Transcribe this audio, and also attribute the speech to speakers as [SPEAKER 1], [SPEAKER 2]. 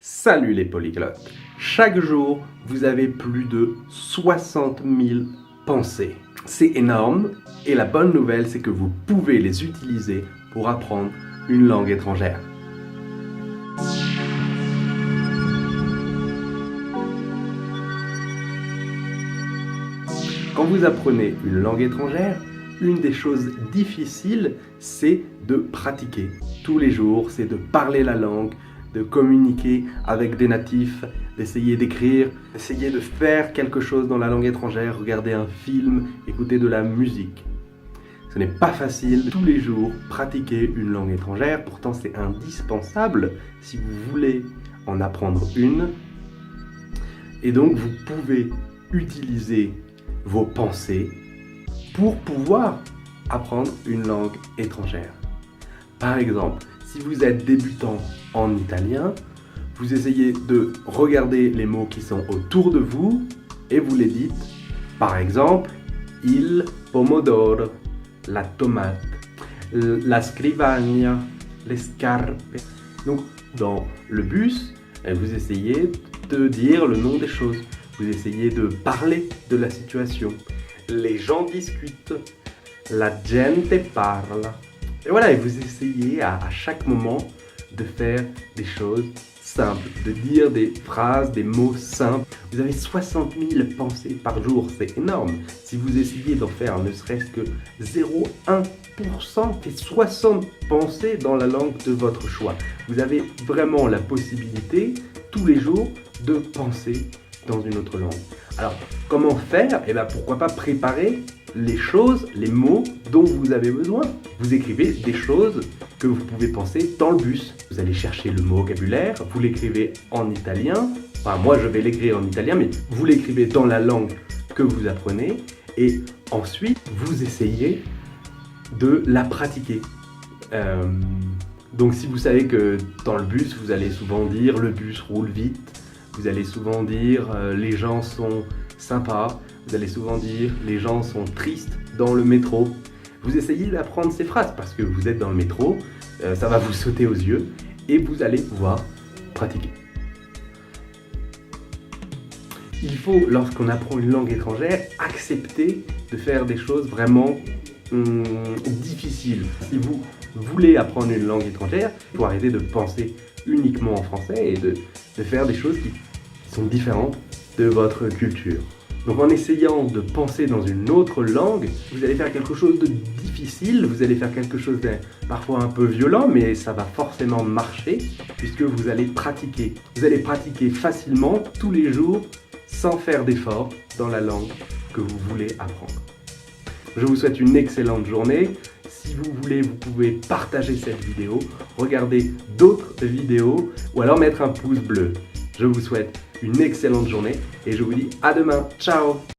[SPEAKER 1] Salut les polyglottes! Chaque jour, vous avez plus de 60 000 pensées. C'est énorme et la bonne nouvelle, c'est que vous pouvez les utiliser pour apprendre une langue étrangère. Quand vous apprenez une langue étrangère, une des choses difficiles, c'est de pratiquer tous les jours, c'est de parler la langue, de communiquer avec des natifs, d'essayer d'écrire, d'essayer de faire quelque chose dans la langue étrangère, regarder un film, écouter de la musique. Ce n'est pas facile tous les jours pratiquer une langue étrangère, pourtant c'est indispensable si vous voulez en apprendre une. Et donc vous pouvez utiliser vos pensées pour pouvoir apprendre une langue étrangère. Par exemple, si vous êtes débutant en italien, vous essayez de regarder les mots qui sont autour de vous et vous les dites. Par exemple, il pomodoro, la tomate, la scrivania, les scarpe. Donc, dans le bus, vous essayez de dire le nom des choses. Vous essayez de parler de la situation. Les gens discutent. La gente parla. Et voilà, et vous essayez à chaque moment de faire des choses simples, de dire des phrases, des mots simples. Vous avez 60 000 pensées par jour, c'est énorme. Si vous essayez d'en faire ne serait-ce que 0,1%, c'est 60 pensées dans la langue de votre choix. Vous avez vraiment la possibilité, tous les jours, de penser dans une autre langue. Alors, comment faire? Eh bien, pourquoi pas préparer les choses, les mots dont vous avez besoin. Vous écrivez des choses que vous pouvez penser dans le bus. Vous allez chercher le mot vocabulaire, vous l'écrivez en italien. Enfin, moi, je vais l'écrire en italien, mais vous l'écrivez dans la langue que vous apprenez. Et ensuite, vous essayez de la pratiquer. Donc, si vous savez que dans le bus, vous allez souvent dire « le bus roule vite », vous allez souvent dire « les gens sont sympas », vous allez souvent dire « les gens sont tristes dans le métro ». Vous essayez d'apprendre ces phrases parce que vous êtes dans le métro, ça va vous sauter aux yeux et vous allez pouvoir pratiquer. Il faut, lorsqu'on apprend une langue étrangère, accepter de faire des choses vraiment difficiles. Si vous voulez apprendre une langue étrangère, il faut arrêter de penser uniquement en français et de faire des choses qui sont différentes de votre culture. Donc en essayant de penser dans une autre langue, vous allez faire quelque chose de difficile, vous allez faire quelque chose de parfois un peu violent, mais ça va forcément marcher puisque vous allez pratiquer. Vous allez pratiquer facilement tous les jours sans faire d'effort dans la langue que vous voulez apprendre. Je vous souhaite une excellente journée. Si vous voulez, vous pouvez partager cette vidéo, regarder d'autres vidéos ou alors mettre un pouce bleu. Je vous souhaite une excellente journée et je vous dis à demain. Ciao!